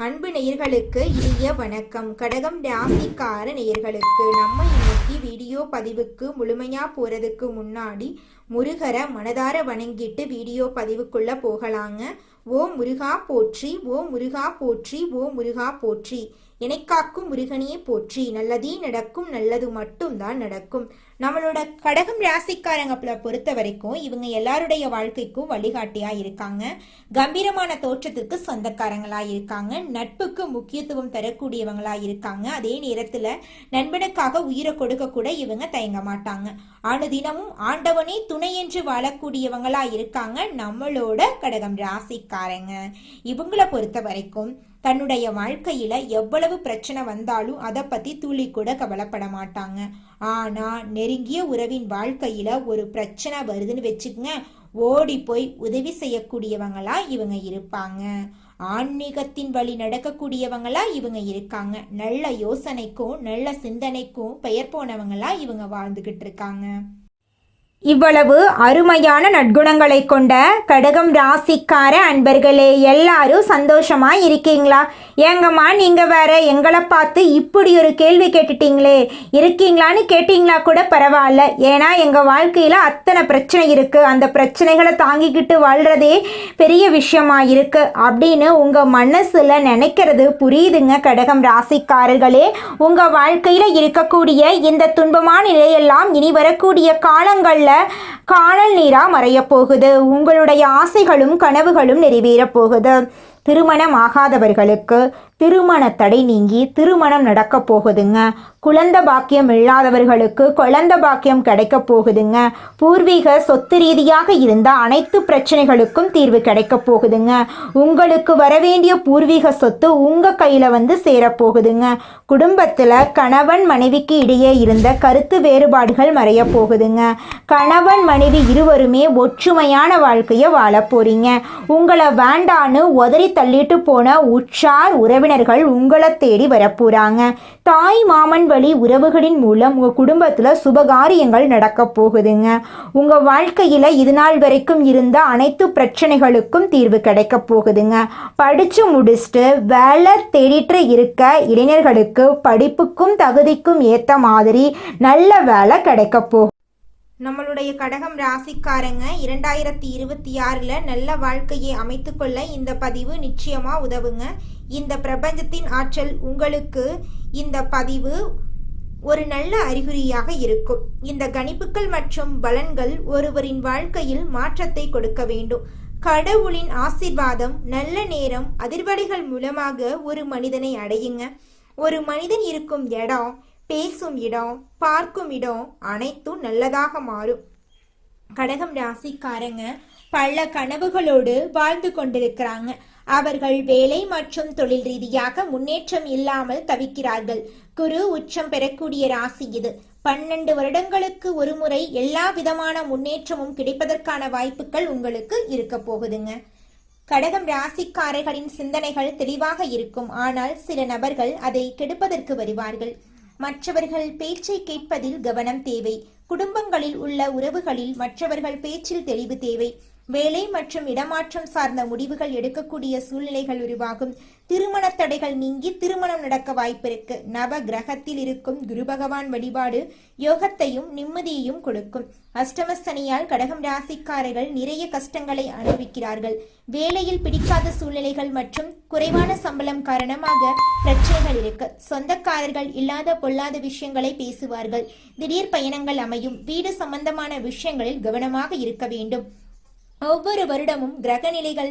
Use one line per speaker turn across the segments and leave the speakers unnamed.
அன்பு நேயர்களுக்கு இனிய வணக்கம். கடகம் ராசிக்கார நேயர்களுக்கு நம்ம இன்னைக்கு வீடியோ பதிவுக்கு முழுமையா போறதுக்கு முன்னாடி முருகரை மனதார வணங்கிட்டு வீடியோ பதிவுக்குள்ள போகலாங்க. ஓ முருகா போற்றி, ஓ முருகா போற்றி, ஓ முருகா போற்றி. எனக்காக்கும் முருகனையே போற்றி. நல்லதே நடக்கும், நல்லது மட்டும் தான் நடக்கும். நம்மளோட கடகம் ராசிக்காரங்களை பொறுத்த வரைக்கும் இவங்க எல்லாருடைய வாழ்க்கைக்கும் வழிகாட்டியா இருக்காங்க. கம்பீரமான தோற்றத்திற்கு சொந்தக்காரங்களா இருக்காங்க. நட்புக்கு முக்கியத்துவம் தரக்கூடியவங்களா இருக்காங்க. அதே நேரத்துல நண்பனுக்காக உயிரை கொடுக்க கூட இவங்க தயங்க மாட்டாங்க. அனுதினமும் ஆண்டவனே துணை என்று வாழக்கூடியவங்களா இருக்காங்க நம்மளோட கடகம் ராசிக்காரங்க. இவங்களை பொறுத்த வரைக்கும் தன்னுடைய வாழ்க்கையில எவ்வளவு பிரச்சனை வந்தாலும் அதை பத்தி துளி கூட கவலைப்பட மாட்டாங்க. ஆனா நெருங்கிய உறவின் வாழ்க்கையில ஒரு பிரச்சனை வருதுன்னு வச்சுக்கங்க, ஓடி போய் உதவி செய்யக்கூடியவங்களா இவங்க இருப்பாங்க. ஆன்மீகத்தின் வழி நடக்கக்கூடியவங்களா இவங்க இருக்காங்க. நல்ல யோசனைக்கும் நல்ல சிந்தனைக்கும் பெயர் போனவங்களா இவங்க வாழ்ந்துகிட்டு இருக்காங்க.
இவ்வளவு அருமையான நற்குணங்களை கொண்ட கடகம் ராசிக்கார அன்பர்களே, எல்லாரும் சந்தோஷமா இருக்கீங்களா? ஏங்கம்மா நீங்க வேற எங்களை பார்த்து இப்படி ஒரு கேள்வி கேட்டுட்டீங்களே, இருக்கீங்களான்னு கேட்டீங்களா கூட பரவாயில்ல. ஏன்னா எங்க வாழ்க்கையில அத்தனை பிரச்சனை இருக்கு, அந்த பிரச்சனைகளை தாங்கிக்கிட்டு வாழ்றதே பெரிய விஷயமா இருக்கு அப்படின்னு உங்க மனசுல நினைக்கிறது புரியுதுங்க. கடகம் ராசிக்காரர்களே, உங்க வாழ்க்கையில இருக்கக்கூடிய இந்த துன்பமான நிலையெல்லாம் இனி வரக்கூடிய காலங்கள்ல காணல் நீரா மறைய போகுது. உங்களுடைய ஆசைகளும் கனவுகளும் நிறைவேற போகுது. திருமணம் ஆகாதவர்களுக்கு திருமண தடை நீங்கி திருமணம் நடக்க போகுதுங்க. குழந்தை பாக்கியம் இல்லாதவர்களுக்கு குழந்தை பாக்கியம் கிடைக்க போகுதுங்க. பூர்வீக சொத்து ரீதியாக இருந்த அனைத்து பிரச்சனைகளுக்கும் தீர்வு கிடைக்க போகுதுங்க. உங்களுக்கு வரவேண்டிய பூர்வீக சொத்து உங்க கையில வந்து சேரப்போகுதுங்க. குடும்பத்துல கணவன் மனைவிக்கு இடையே இருந்த கருத்து வேறுபாடுகள் மறைய போகுதுங்க. கணவன் மனைவி இருவருமே ஒற்றுமையான வாழ்க்கையை வாழ போறீங்க. உங்களை வேண்டான்னு உதறி தள்ளிட்டு போன உற்றார் உறவினர்கள் உங்களை தேடி வரப்போறாங்க. தாய் மாமன் வழி உறவுகளின் மூலம் உங்க குடும்பத்துல சுபகாரியங்கள் நடக்க போகுதுங்க. உங்க வாழ்க்கையில இது நாள் வரைக்கும் இருந்த அனைத்து பிரச்சனைகளுக்கும் தீர்வு கிடைக்க போகுதுங்க. படிச்சு முடிச்சுட்டு வேலை தேடிட்டு இருக்க இளைஞர்களுக்கு படிப்புக்கும் தகுதிக்கும் ஏத்த மாதிரி நல்ல வேலை கிடைக்க போகுது.
நம்மளுடைய கடகம் ராசிக்காரங்க 2026 நல்ல வாழ்க்கையை அமைத்துக்கொள்ள இந்த பதிவு நிச்சயமா உதவுங்க. இந்த பிரபஞ்சத்தின் ஆற்றல் உங்களுக்கு இந்த பதிவு ஒரு நல்ல அறிகுறியாக இருக்கும். இந்த கணிப்புகள் மற்றும் பலன்கள் ஒருவரின் வாழ்க்கையில் மாற்றத்தை கொடுக்க வேண்டும். கடவுளின் ஆசீர்வாதம், நல்ல நேரம், அதிர்வலைகள் மூலமாக ஒரு மனிதனை அடையுங்க. ஒரு மனிதன் இருக்கும் இடம், பேசும் இடம், பார்க்கும் இடம் அனைத்தும் நல்லதாக மாறும். கடகம் ராசிக்காரங்க பல கனவுகளோடு வாழ்ந்து கொண்டிருக்கிறாங்க. அவர்கள் வேலை மற்றும் தொழில் ரீதியாக முன்னேற்றம் இல்லாமல் தவிக்கிறார்கள். குரு உச்சம் பெறக்கூடிய ராசி இது. 12 வருடங்களுக்கு ஒரு முறை எல்லா விதமான முன்னேற்றமும் கிடைப்பதற்கான வாய்ப்புகள் உங்களுக்கு இருக்க போகுதுங்க. கடகம் ராசிக்காரர்களின் சிந்தனைகள் தெளிவாக இருக்கும். ஆனால் சில நபர்கள் அதை கெடுப்பதற்கு வருவார்கள். மற்றவர்கள் பேச்சை கேட்பதில் கவனம் தேவை. குடும்பங்களில் உள்ள உறவுகளில் மற்றவர்கள் பேச்சில் தெளிவு தேவை. வேலை மற்றும் இடமாற்றம் சார்ந்த முடிவுகள் எடுக்கக்கூடிய சூழ்நிலைகள் உருவாகும். திருமண தடைகள் நீங்கி திருமணம் நடக்க வாய்ப்பிருக்கு. நவ கிரகத்தில் இருக்கும் குரு பகவான் வழிபாடு யோகத்தையும் நிம்மதியையும் கொடுக்கும். அஷ்டம சனியால் கடகம் ராசிக்காரர்கள் நிறைய கஷ்டங்களை அனுபவிக்கிறார்கள். வேலையில் பிடிக்காத சூழ்நிலைகள் மற்றும் குறைவான சம்பளம் காரணமாக பிரச்சனைகள் இருக்கு. சொந்தக்காரர்கள் இல்லாத பொல்லாத விஷயங்களை பேசுவார்கள். திடீர் பயணங்கள் அமையும். வீடு சம்பந்தமான விஷயங்களில் கவனமாக இருக்க வேண்டும். ஒவ்வொரு வருடமும் கிரக நிலைகள்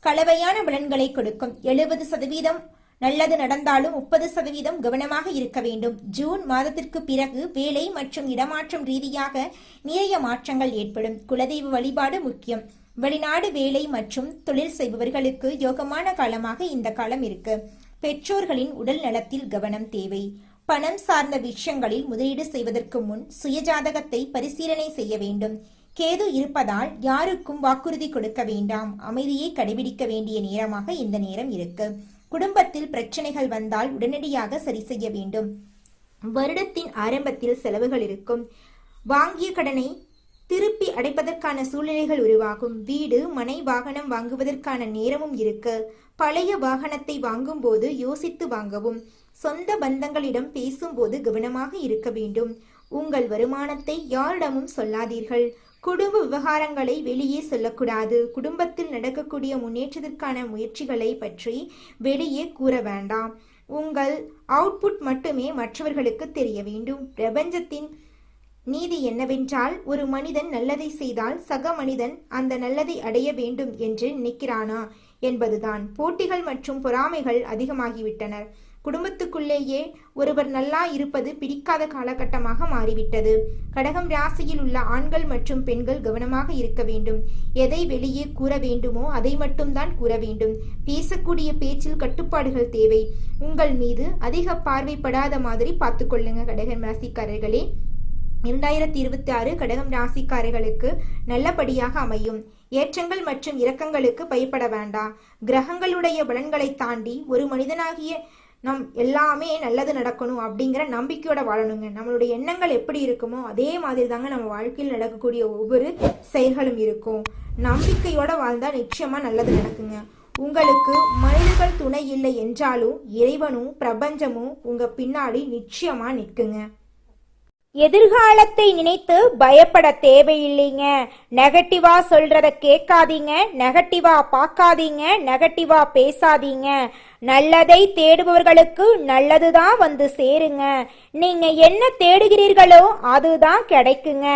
கலவையான பலன்களை கொடுக்கும். 70% நல்லது நடந்தாலும் 30% கவனமாக இருக்க வேண்டும். ஜூன் மாதத்திற்கு பிறகு வேலை மற்றும் இடமாற்றம் ரீதியாக நிறைய மாற்றங்கள் ஏற்படும். குலதெய்வ வழிபாடு முக்கியம். வெளிநாடு வேலை மற்றும் தொழில் செய்பவர்களுக்கு யோகமான காலமாக இந்த காலம் இருக்கு. பெற்றோர்களின் உடல் நலத்தில் கவனம் தேவை. பணம் சார்ந்த விஷயங்களில் முதலீடு செய்வதற்கு முன் சுயஜாதகத்தை பரிசீலனை செய்ய வேண்டும். கேது இருப்பதால் யாருக்கும் வாக்குறுதி கொடுக்க வேண்டாம். அமைதியை கடைபிடிக்க வேண்டிய நேரமாக இந்த நேரம் இருக்கு. குடும்பத்தில் பிரச்சனைகள் வந்தால் உடனடியாக சரி செய்ய வேண்டும். வருடத்தின் ஆரம்பத்தில் செலவுகள் இருக்கும். வாங்கிய கடனை திருப்பி அடைப்பதற்கான சூழ்நிலைகள் உருவாகும். வீடு மனை வாகனம் வாங்குவதற்கான நேரமும் இருக்கு. பழைய வாகனத்தை வாங்கும் போது யோசித்து வாங்கவும். சொந்த பந்தங்களிடம் பேசும்போது கவனமாக இருக்க வேண்டும். உங்கள் வருமானத்தை யாரிடமும் சொல்லாதீர்கள். குடும்ப விவகாரங்களை வெளியே சொல்லக்கூடாது. குடும்பத்தில் நடக்கக்கூடிய முன்னேற்றத்திற்கான முயற்சிகளை பற்றி வெளியே கூற வேண்டாம். உங்கள் அவுட்புட் மட்டுமே மற்றவர்களுக்கு தெரிய வேண்டும். பிரபஞ்சத்தின் நீதி என்னவென்றால், ஒரு மனிதன் நல்லதை செய்தால் சக மனிதன் அந்த நல்லதை அடைய வேண்டும் என்று நினைக்கிறானா என்பதுதான். போட்டிகள் மற்றும் பொறாமைகள் அதிகமாகிவிட்டனர். குடும்பத்துக்குள்ளேயே ஒருவர் நல்லா இருப்பது பிடிக்காத காலகட்டமாக மாறிவிட்டது. கடகம் ராசியில் உள்ள ஆண்கள் மற்றும் பெண்கள் கவனமாக இருக்க வேண்டும். எதை வெளியே கூற வேண்டுமோ அதை மட்டும்தான் கூற வேண்டும். பேசக்கூடிய பேச்சில் கட்டுப்பாடுகள் தேவை. உங்கள் மீது அதிக பார்வைப்படாத மாதிரி பார்த்துக்கொள்ளுங்க கடகம் ராசிக்காரர்களே. 2026 கடகம் ராசிக்காரர்களுக்கு நல்லபடியாக அமையும். ஏற்றங்கள் மற்றும் இரக்கங்களுக்கு பயப்பட வேண்டாம். கிரகங்களுடைய பலன்களை தாண்டி ஒரு மனிதனாகிய நம் எல்லாமே நல்லது நடக்கணும் அப்படிங்கிற நம்பிக்கையோட வாழணுங்க. நம்மளுடைய எண்ணங்கள் எப்படி இருக்குமோ அதே மாதிரி தாங்க நம்ம வாழ்க்கையில் நடக்கக்கூடிய ஒவ்வொரு செயல்களும் இருக்கும். நம்பிக்கையோட வாழ்ந்தா நிச்சயமா நல்லது நடக்குங்க. உங்களுக்கு மனிதர்கள் துணை இல்லை என்றாலும் இறைவனும் பிரபஞ்சமும் உங்க பின்னாடி நிச்சயமா நிற்குங்க.
எதிர்காலத்தை நினைத்து பயப்பட தேவையில்லைங்க. நெகட்டிவா சொல்றத கேட்காதீங்க, நெகட்டிவா பார்க்காதீங்க, நெகட்டிவா பேசாதீங்க. நல்லதை தேடுபவர்களுக்கு நல்லதுதான் வந்து சேருங்க. நீங்க என்ன தேடுகிறீர்களோ அதுதான் கிடைக்குங்க.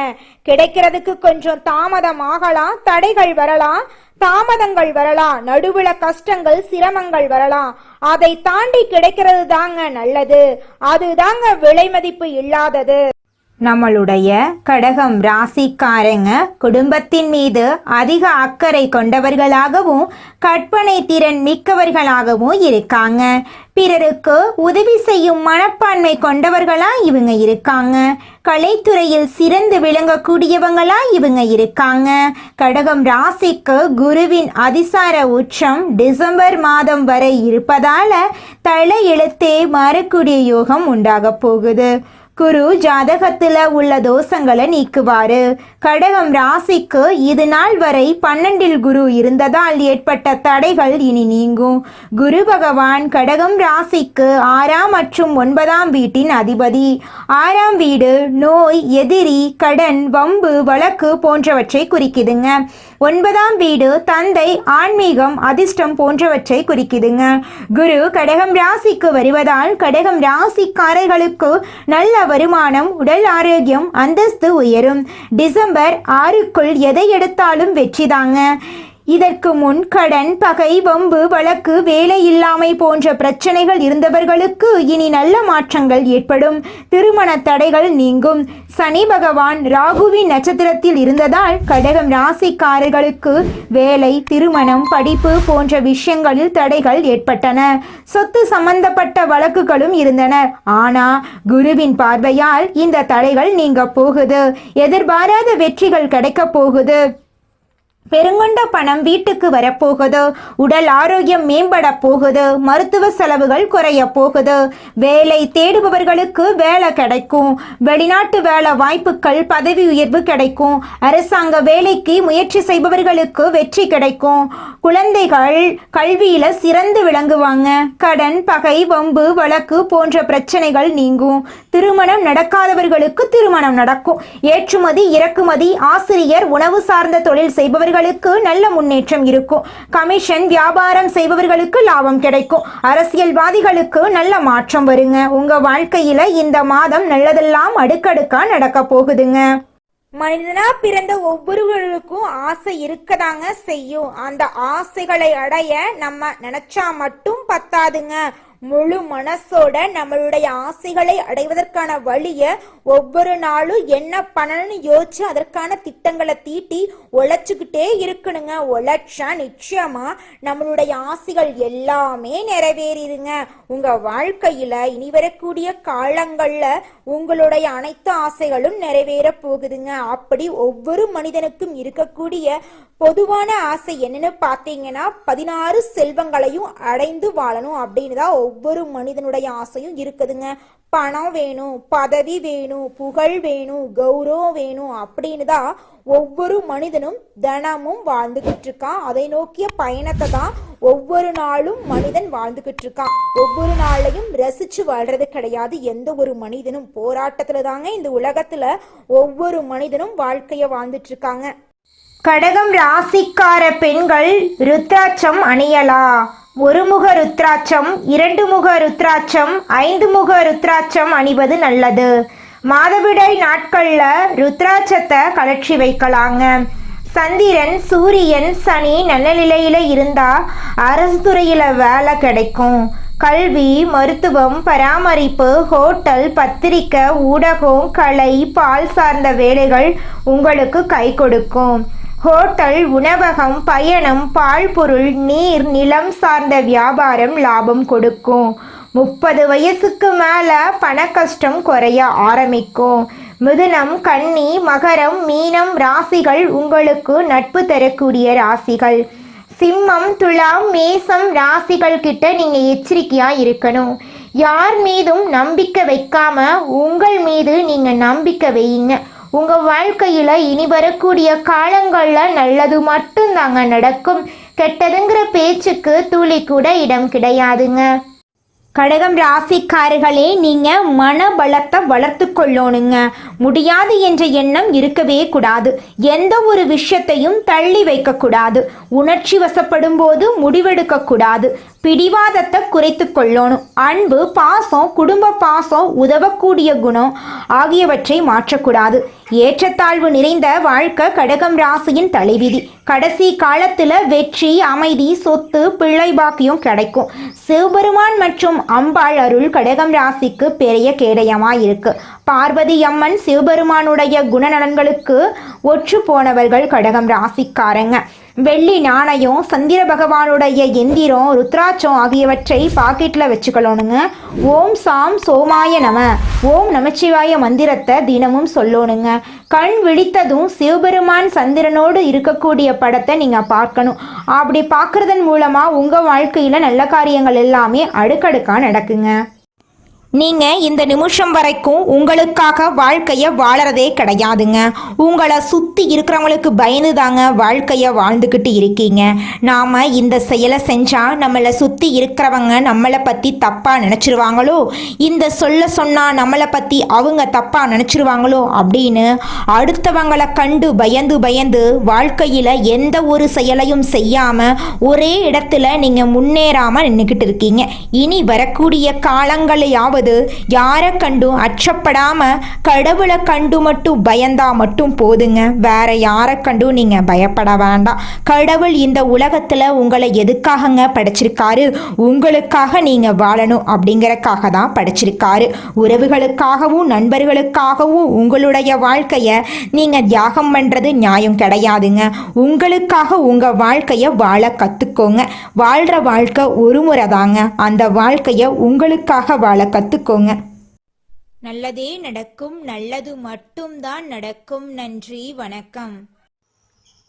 கிடைக்கிறதுக்கு கொஞ்சம் தாமதம் ஆகலாம், தடைகள் வரலாம், தாமதங்கள் வரலாம், நடுவுல கஷ்டங்கள் சிரமங்கள் வரலாம். அதை தாண்டி கிடைக்கிறது தாங்க நல்லது. அதுதாங்க விலை மதிப்பு இல்லாதது. நம்மளுடைய கடகம் ராசிக்காரங்க குடும்பத்தின் மீது அதிக அக்கறை கொண்டவர்களாகவும் கற்பனை திறன் மிக்கவர்களாகவும் இருக்காங்க. பிறருக்கு உதவி செய்யும் மனப்பான்மை கொண்டவர்களா இவங்க இருக்காங்க. கலைத்துறையில் சிறந்து விளங்கக்கூடியவங்களா இவங்க இருக்காங்க. கடகம் ராசிக்கு குருவின் அதிசார உச்சம் டிசம்பர் மாதம் வரை இருப்பதால தலையெழுத்தே மாறக்கூடிய யோகம் உண்டாக போகுது. குரு ஜாதகத்துல உள்ள தோஷங்களை நீக்குவாரு. கடகம் ராசிக்கு இது நாள் வரை 12 குரு இருந்ததால் ஏற்பட்ட தடைகள் இனி நீங்கும். குரு பகவான் கடகம் ராசிக்கு 6ஆம் மற்றும் 9ஆம் வீட்டின் அதிபதி. 6ஆம் வீடு நோய், எதிரி, கடன், வம்பு, வழக்கு போன்றவற்றை குறிக்குதுங்க. 9ஆம் வீடு தந்தை, ஆன்மீகம், அதிர்ஷ்டம் போன்றவற்றை குறிக்குதுங்க. குரு கடகம் ராசிக்கு வருவதால் கடகம் ராசிக்காரர்களுக்கு நல்ல வருமானம், உடல் ஆரோக்கியம், அந்தஸ்து உயரும். டிசம்பர் 6க்குள் எதை எடுத்தாலும் வெற்றிதாங்க. இதற்கு முன் கடன், பகை, வம்பு, வழக்கு, வேலை இல்லாமை போன்ற பிரச்சனைகள் இருந்தவர்களுக்கு இனி நல்ல மாற்றங்கள் ஏற்படும். திருமண தடைகள் நீங்கும். சனி பகவான் ராகுவின் நட்சத்திரத்தில் இருந்ததால் கடகம் ராசிக்காரர்களுக்கு வேலை, திருமணம், படிப்பு போன்ற விஷயங்களில் தடைகள் ஏற்பட்டன. சொத்து சம்பந்தப்பட்ட வழக்குகளும் இருந்தன. ஆனா குருவின் பார்வையால் இந்த தடைகள் நீங்க போகுது. எதிர்பாராத வெற்றிகள் கிடைக்க போகுது. பெருங்கொண்ட பணம் வீட்டுக்கு வரப்போகுது. உடல் ஆரோக்கியம் மேம்பட போகுது. மருத்துவ செலவுகள் குறைய போகுது. வேலை தேடுபவர்களுக்கு வேலை கிடைக்கும். வெளிநாட்டு வேலை வாய்ப்புகள், பதவி உயர்வு கிடைக்கும். அரசாங்க வேலைக்கு முயற்சி செய்பவர்களுக்கு வெற்றி கிடைக்கும். குழந்தைகள் கல்வியில சிறந்து விளங்குவாங்க. கடன், பகை, வம்பு, வழக்கு போன்ற பிரச்சனைகள் நீங்கும். திருமணம் நடக்காதவர்களுக்கு திருமணம் நடக்கும். ஏற்றுமதி, இறக்குமதி, ஆசிரியர், உணவு சார்ந்த தொழில் செய்பவர்களுக்கு நல்ல முன்னேற்றம் இருக்கும். கமிஷன் வியாபாரம் செய்பவர்களுக்கு லாபம் கிடைக்கும். அரசியல்வாதிகளுக்கு நல்ல மாற்றம் வருங்க. உங்க வாழ்க்கையில இந்த மாதம் நல்லதெல்லாம் அடுக்கடுக்கா நடக்க போகுதுங்க.
மனிதனா பிறந்த ஒவ்வொருவருக்கும் ஆசை இருக்கதாங்க செய்யும். அந்த ஆசைகளை அடைய நம்ம நினைச்சா மட்டும் பத்தாதுங்க. முழு மனசோட நம்மளுடைய ஆசைகளை அடைவதற்கான வழியை ஒவ்வொரு நாளும் என்ன பண்ணணும்னு யோசிச்சு அதற்கான திட்டங்களை தீட்டி உழைச்சுக்கிட்டே இருக்கணுங்க. உழைச்சா நிச்சயமா நம்மளுடைய ஆசைகள் எல்லாமே நிறைவேறிடுங்க. உங்க வாழ்க்கையில இனி வரக்கூடிய காலங்கள்ல உங்களுடைய அனைத்து ஆசைகளும் நிறைவேற போகுதுங்க. அப்படி ஒவ்வொரு மனிதனுக்கும் இருக்கக்கூடிய பொதுவான ஆசை என்னன்னு பார்த்தீங்கன்னா 16 செல்வங்களையும் அடைந்து வாழணும் அப்படின்னு தான் ஒவ்வொரு மனிதனுடைய ஆசையும் இருக்குதுங்க. பணம் வேணும், பதவி வேணும், புகழ் வேணும், கௌரவம் வேணும் அப்படின்னு தான் ஒவ்வொரு மனிதனும் தினமும் வாழ்ந்துகிட்டு இருக்கான். அதை நோக்கிய பயணத்தை தான் ஒவ்வொரு நாளும் மனிதன் வாழ்ந்துகிட்டு இருக்கான். ஒவ்வொரு நாளையும் ரசிச்சு வாழ்றது கிடையாது எந்த ஒரு மனிதனும். போராட்டத்துல தாங்க இந்த உலகத்துல ஒவ்வொரு மனிதனும் வாழ்க்கைய வாழ்ந்துட்டு இருக்காங்க.
கடகம் ராசிக்கார பெண்கள் ருத்ராட்சம் அணியலா? ஒருமுக ருத்ராட்சம், 2 முக ருத்ராட்சம், 5 முக ருத்ராட்சம் அணிவது நல்லது. மாதவிடாய் நாட்கள்ல ருத்ராட்சத்தை கலற்றி வைக்கலாங்க. சந்திரன், சூரியன், சனி நல்ல நிலையில இருந்தா அரசு துறையில வேலை கிடைக்கும். கல்வி, மருத்துவம், பராமரிப்பு, ஹோட்டல், பத்திரிக்கை, ஊடகம், கலை, பால் சார்ந்த வேலைகள் உங்களுக்கு கை கொடுக்கும். ஹோட்டல், உணவகம், பயணம், பால் பொருள், நீர், நிலம் சார்ந்த வியாபாரம் லாபம் கொடுக்கும். 30 வயசுக்கு மேல பண கஷ்டம் குறைய ஆரம்பிக்கும். மிதுனம், கன்னி, மகரம், மீனம் ராசிகள் உங்களுக்கு நட்பு தரக்கூடிய ராசிகள். சிம்மம், துலாம், மேசம் ராசிகள் கிட்ட நீங்க எச்சரிக்கையா இருக்கணும். யார் மீதும் நம்பிக்கை வைக்காம உங்கள் மீது நீங்க நம்பிக்கை வையுங்க. உங்க வாழ்க்கையில இனி வரக்கூடிய காலங்கள்ல நல்லது மட்டும்தாங்க நடக்கும். கெட்டதுங்கிற பேச்சுக்கு துளி கூட இடம் கிடையாதுங்க. கடகம் ராசிக்காரர்களே, நீங்க மனபலத்தை வளர்த்து கொள்ளணுங்க. முடியாது என்ற எண்ணம் இருக்கவே கூடாது. எந்த ஒரு விஷயத்தையும் தள்ளி வைக்க கூடாது. உணர்ச்சி வசப்படும் போது முடிவெடுக்க கூடாது. பிடிவாதத்தை குறைத்து கொள்ளணும். அன்பு, பாசம், குடும்ப பாசம், உதவக்கூடிய குணம் ஆகியவற்றை மாற்றக்கூடாது. ஏற்றத்தாழ்வு நிறைந்த வாழ்க்கை கடகம் ராசியின் தலைவிதி. கடைசி காலத்துல வெற்றி, அமைதி, சொத்து, பிள்ளை பாக்கியம் கிடைக்கும். சிவபெருமான் மற்றும் அம்பாள் அருள் கடகம் ராசிக்கு பெரிய கேடயமா இருக்கு. பார்வதி அம்மன் சிவபெருமானுடைய குணநலன்களுக்கு ஒற்று போனவர்கள் கடகம் ராசிக்காரங்க. வெள்ளி நாணயம், சந்திர பகவானுடைய எந்திரம், ருத்ராட்சம் ஆகியவற்றை பாக்கெட்டில் வச்சுக்கணுங்க. ஓம் சாம் சோமாய நம, ஓம் நமச்சிவாய மந்திரத்தை தினமும் சொல்லணுங்க. கண் விழித்ததும் சிவபெருமான் சந்திரனோடு இருக்கக்கூடிய படத்தை நீங்கள் பார்க்கணும். அப்படி பார்க்குறதன் மூலமாக உங்கள் வாழ்க்கையில் நல்ல காரியங்கள் எல்லாமே அடுக்கடுக்காக நடக்குங்க. நீங்கள் இந்த நிமிஷம் வரைக்கும் உங்களுக்காக வாழ்க்கையை வாழறதே கிடையாதுங்க. உங்களை சுற்றி இருக்கிறவங்களுக்கு பயந்து தாங்க வாழ்க்கையை வாழ்ந்துக்கிட்டு இருக்கீங்க. நாம் இந்த செயலை செஞ்சால் நம்மளை சுற்றி இருக்கிறவங்க நம்மளை பற்றி தப்பாக நினச்சிருவாங்களோ, இந்த சொன்னால் நம்மளை பற்றி அவங்க தப்பாக நினச்சிருவாங்களோ அப்படின்னு அடுத்தவங்களை கண்டு பயந்து வாழ்க்கையில் எந்த ஒரு செயலையும் செய்யாமல் ஒரே இடத்துல நீங்கள் முன்னேறாமல் நின்றுக்கிட்டு இருக்கீங்க. இனி வரக்கூடிய காலங்களையாவது யாரை கண்டும் அச்சப்படாம கடவுளை கண்டு மட்டும் பயந்தா மட்டும் போதுங்க. வேற யாரை கண்டும் நீங்க பயப்பட வேண்டாம். கடவுள் இந்த உலகத்துல உங்களை எதுக்காகங்க படைச்சிருக்காரு? உங்களுக்காக நீங்க வாழணும் அப்படிங்கறக்காக தான் படைச்சிருக்காரு. உறவுகளுக்காகவும் நண்பர்களுக்காகவும் உங்களுடைய வாழ்க்கைய நீங்க தியாகம் பண்றது நியாயம் கிடையாதுங்க. உங்களுக்காக உங்க வாழ்க்கைய வாழ கத்துக்கோங்க. வாழ்ற வாழ்க்கை ஒரு முறை தாங்க. அந்த வாழ்க்கைய உங்களுக்காக வாழ கத்துக்கோங்க. நல்லதே நடக்கும். நல்லது மட்டும்தான் நடக்கும். நன்றி, வணக்கம்.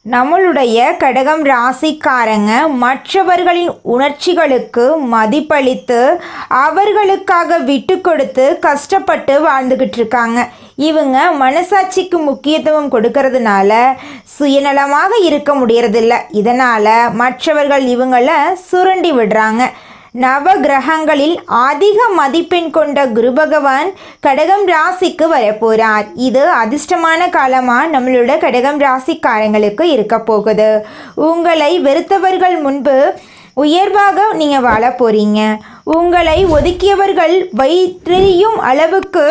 நம்மளுடைய கடகம் ராசிக்காரங்க மற்றவர்களின் உணர்ச்சிகளுக்கு மதிப்பளித்து அவர்களுக்காக விட்டு கொடுத்து கஷ்டப்பட்டு வாழ்ந்துக்கிட்டு இருக்காங்க. இவங்க மனசாட்சிக்கு முக்கியத்துவம் கொடுக்கறதுனால சுயநலமாக இருக்க முடியறதில்ல. இதனால் மற்றவர்கள் இவங்களை சுரண்டி விடுறாங்க. நவ கிரகங்களில் அதிக மதிப்பெண் கொண்ட குரு பகவான் கடகம் ராசிக்கு வரப்போறார். இது அதிர்ஷ்டமான காலமாக நம்மளோட கடகம் ராசிக்காரங்களுக்கு இருக்க போகுது. உங்களை வெறுத்தவர்கள் முன்பு உயர்வாக நீங்கள் வாழ போறீங்க. உங்களை ஒதுக்கியவர்கள் வைத்தெறியும் அளவுக்கு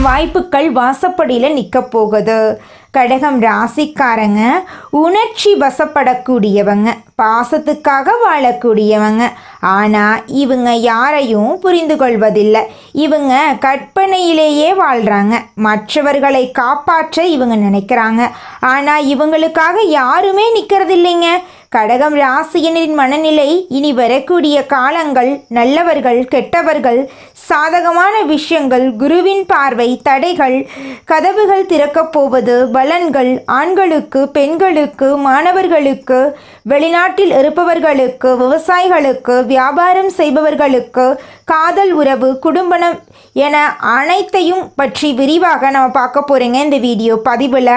வாய்ப்புகள் வாசப்படியில் நிற்க போகுது. கடகம் ராசிக்காரங்க உணர்ச்சி வசப்படக்கூடியவங்க, பாசத்துக்காக வாழக்கூடியவங்க. ஆனால் இவங்க யாரையும் புரிந்து கொள்வதில்லை. இவங்க கற்பனையிலேயே வாழ்கிறாங்க. மற்றவர்களை காப்பாற்ற இவங்க நினைக்கிறாங்க. ஆனால் இவங்களுக்காக யாருமே நிற்கிறது இல்லைங்க. கடகம் ராசியினரின் மனநிலை இனி வரக்கூடிய காலங்கள் நல்லவர்கள் கெட்டவர்கள் சாதகமான விஷயங்கள் குருவின் பார்வை தடைகள் கதவுகள் திறக்கப் போவது பலன்கள் ஆண்களுக்கு பெண்களுக்கு மாணவர்களுக்கு வெளிநாட்டில் இருப்பவர்களுக்கு விவசாயிகளுக்கு வியாபாரம் செய்பவர்களுக்கு காதல் உறவு குடும்பம் என அனைத்தையும் பற்றி விரிவாக நம்ம பார்க்க போகிறோங்க இந்த வீடியோ பதிவில்.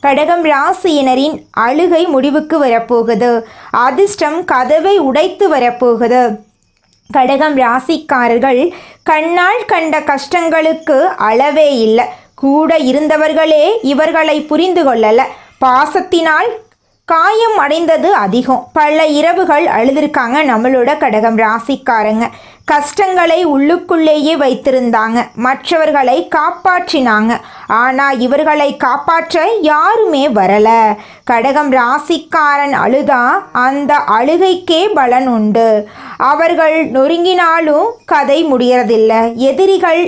கடகம் ராசியினரின் அழுகை முடிவுக்கு வரப்போகுது. அதிர்ஷ்டம் கதவை உடைத்து வரப்போகுது. கடகம் ராசிக்காரர்கள் கண்ணால் கண்ட கஷ்டங்களுக்கு அளவே இல்லை. கூட இருந்தவர்களே இவர்களை புரிந்து கொள்ளல. பாசத்தினால் காயம் அடைந்தது அதிகம். பல இரவுகள் அழுதுருக்காங்க நம்மளோட கடகம் ராசிக்காரங்க. கஷ்டங்களை உள்ளுக்குள்ளேயே வைத்திருந்தாங்க. மற்றவர்களை காப்பாற்றினாங்க. ஆனால் இவர்களை காப்பாற்ற யாருமே வரல. கடகம் ராசிக்காரன் அழுதா அந்த அழுகைக்கே பலன் உண்டு. அவர்கள் நொறுங்கினாலும் கதை முடியறதில்லை. எதிரிகள்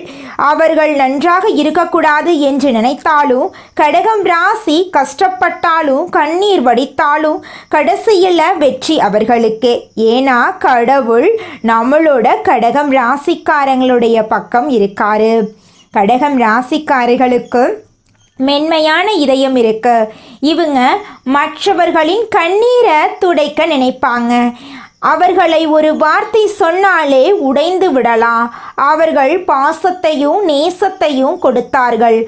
அவர்கள் நன்றாக இருக்கக்கூடாது என்று நினைத்தாலும் கடகம் ராசி கஷ்டப்பட்டாலும் கண்ணீர் வடித்தாலும் கடைசியில் வெற்றி அவர்களுக்கே. ஏன்னா கடவுள் நம்மளோட கடகம் ராசிக்காரங்களுடைய பக்கம் இருக்காரு. கடகம் ராசிக்காரர்களுக்கு மென்மையான இதயம் இருக்கு. இவங்க மற்றவர்களின் கண்ணீரை துடைக்க நினைப்பாங்க. அவர்களை ஒரு வார்த்தை சொன்னாலே உடைந்து விடலாம். அவர்கள் பாசத்தையும் நேசத்தையும் கொடுத்தார்கள்.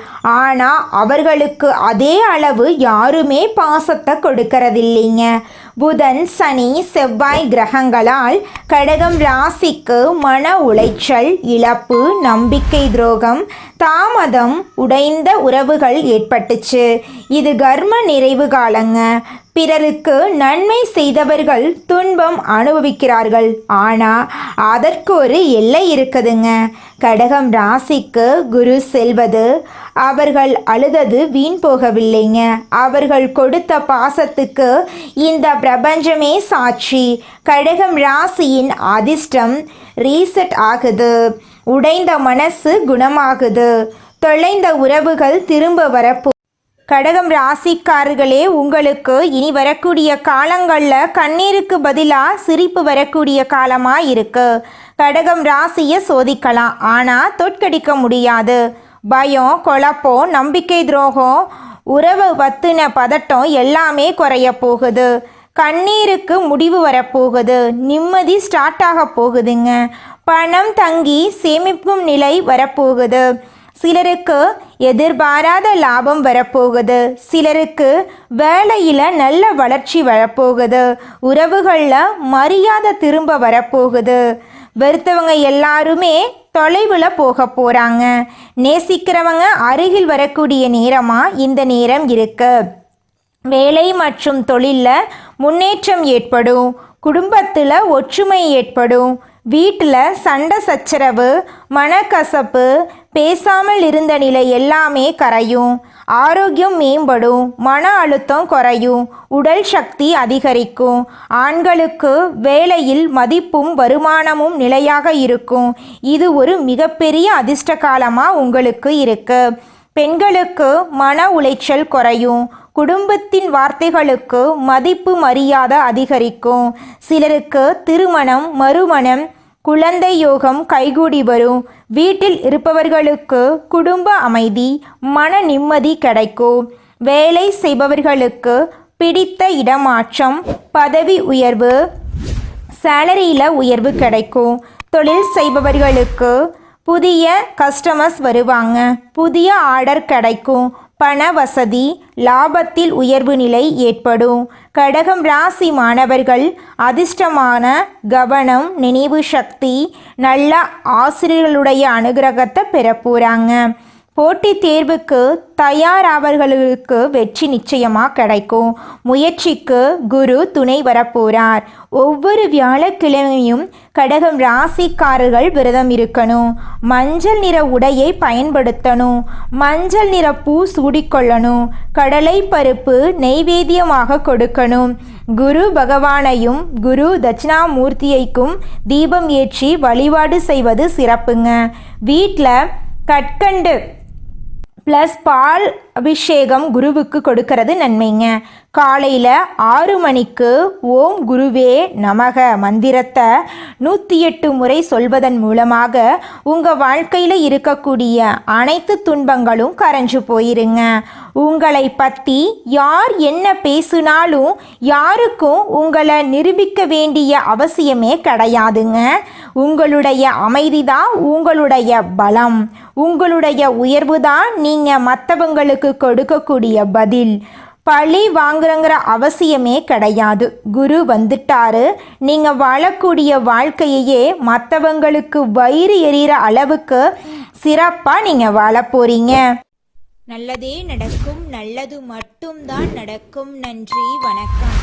ஆனால் அவர்களுக்கு அதே அளவு யாருமே பாசத்தை கொடுக்கறதில்லைங்க. புதன் சனி செவ்வாய் கிரகங்களால் கடகம் ராசிக்கு மன உளைச்சல் இழப்பு நம்பிக்கை துரோகம் தாமதம் உடைந்த உறவுகள் ஏற்பட்டுச்சு. இது கர்ம நிறைவு காலங்க. பிறருக்கு நன்மை செய்தவர்கள் துன்பம் அனுபவிக்கிறார்கள். ஆனால் அதற்கு ஒரு எல்லை இருக்குதுங்க. கடகம் ராசிக்கு குரு செல்வது அவர்கள் அழுதது வீண் போகவில்லைங்க. அவர்கள் கொடுத்த பாசத்துக்கு இந்த பிரபஞ்சமே சாட்சி. கடகம் ராசியின் அதிர்ஷ்டம் ரீசெட் ஆகுது. உடைந்த மனசு குணமாகுது. தொலைந்த உறவுகள் திரும்ப வரப்போ. கடகம் ராசிக்காரர்களே, உங்களுக்கு இனி வரக்கூடிய காலங்களில் கண்ணீருக்கு பதிலாக சிரிப்பு வரக்கூடிய காலமாக இருக்கு. கடகம் ராசியை சோதிக்கலாம், ஆனால் தோற்கடிக்க முடியாது. பயம் குழப்பம் நம்பிக்கை துரோகம் உறவு பத்தின பதட்டம் எல்லாமே குறைய போகுது. கண்ணீருக்கு முடிவு வரப்போகுது. நிம்மதி ஸ்டார்ட் ஆக போகுதுங்க. பணம் தங்கி சேமிக்கும் நிலை வரப்போகுது. சிலருக்கு எதிர்பாராத லாபம் வரப்போகுது. சிலருக்கு வேலையில் நல்ல வளர்ச்சி வரப்போகுது. உறவுகளில் மரியாதை திரும்ப வரப்போகுது. வெறுத்தவங்க எல்லாருமே தொலைவில் போக போகிறாங்க. நேசிக்கிறவங்க அருகில் வரக்கூடிய நேரமாக இந்த நேரம் இருக்கு. வேலை மற்றும் தொழிலில் முன்னேற்றம் ஏற்படும். குடும்பத்தில் ஒற்றுமை ஏற்படும். வீட்டில் சண்டை சச்சரவு மனக்கசப்பு பேசாமல் இருந்த நிலை எல்லாமே கரையும். ஆரோக்கியம் மேம்படும். மன அழுத்தம் குறையும். உடல் சக்தி அதிகரிக்கும். ஆண்களுக்கு வேலையில் மதிப்பும் வருமானமும் நிலையாக இருக்கும். இது ஒரு மிகப்பெரிய அதிர்ஷ்ட காலமாக உங்களுக்கு இருக்கு. பெண்களுக்கு மன உளைச்சல் குறையும். குடும்பத்தின் வார்த்தைகளுக்கு மதிப்பு மரியாதை அதிகரிக்கும். சிலருக்கு திருமணம் மறுமணம் குழந்தை யோகம் கைகூடி வரும். வீட்டில் இருப்பவர்களுக்கு குடும்ப அமைதி மன நிம்மதி கிடைக்கும். வேலை செய்பவர்களுக்கு பிடித்த இடமாற்றம் பதவி உயர்வு சேலரியில் உயர்வு கிடைக்கும். தொழில் செய்பவர்களுக்கு புதிய கஸ்டமர்ஸ் வருவாங்க. புதிய ஆர்டர் கிடைக்கும். பண வசதி லாபத்தில் உயர்வு நிலை ஏற்படும். கடகம் ராசி மாணவர்கள் அதிர்ஷ்டமான கவனம் நினைவு சக்தி நல்ல ஆசிரியர்களுடைய அனுகிரகத்தை பெற போகிறாங்க. போட்டித் தேர்வுக்கு தயாராவர்களுக்கு வெற்றி நிச்சயமாக கிடைக்கும். முயற்சிக்கு குரு துணை வரப்போகிறார். ஒவ்வொரு வியாழக்கிழமையும் கடகம் ராசிக்காரர்கள் விரதம் இருக்கணும். மஞ்சள் நிற உடையை பயன்படுத்தணும். மஞ்சள் நிற பூ சூடிக்கொள்ளணும். கடலை பருப்பு நெய்வேத்தியமாக கொடுக்கணும். குரு பகவானையும் குரு தட்சிணாமூர்த்தியைக்கும் தீபம் ஏற்றி வழிபாடு செய்வது சிறப்புங்க. வீட்டில் கற்கண்டு ப்ளஸ் பால் அபிஷேகம் குருவுக்கு கொடுக்கறது நன்மைங்க. காலையில் 6 மணிக்கு ஓம் குருவே நமக மந்திரத்தை 108 முறை சொல்வதன் மூலமாக உங்கள் வாழ்க்கையில் இருக்கக்கூடிய அனைத்து துன்பங்களும் கரைஞ்சு போயிருங்க. உங்களை பற்றி யார் என்ன பேசினாலும் யாருக்கும் உங்களை நிரூபிக்க வேண்டிய அவசியமே கிடையாதுங்க. உங்களுடைய அமைதி தான் உங்களுடைய பலம். உங்களுடைய உயர்வு தான் நீங்கள் மற்றவங்களுக்கு கொடுக்கக்கூடிய பதில். பழி வாங்குறங்கிற அவசியமே கிடையாது. குரு வந்துட்டாரு. நீங்கள் வாழக்கூடிய வாழ்க்கையையே மற்றவங்களுக்கு வயிறு எறிகிற அளவுக்கு சிறப்பாக நீங்கள் வாழ போகிறீங்க.
நல்லதே நடக்கும். நல்லது மட்டும்தான் நடக்கும். நன்றி, வணக்கம்.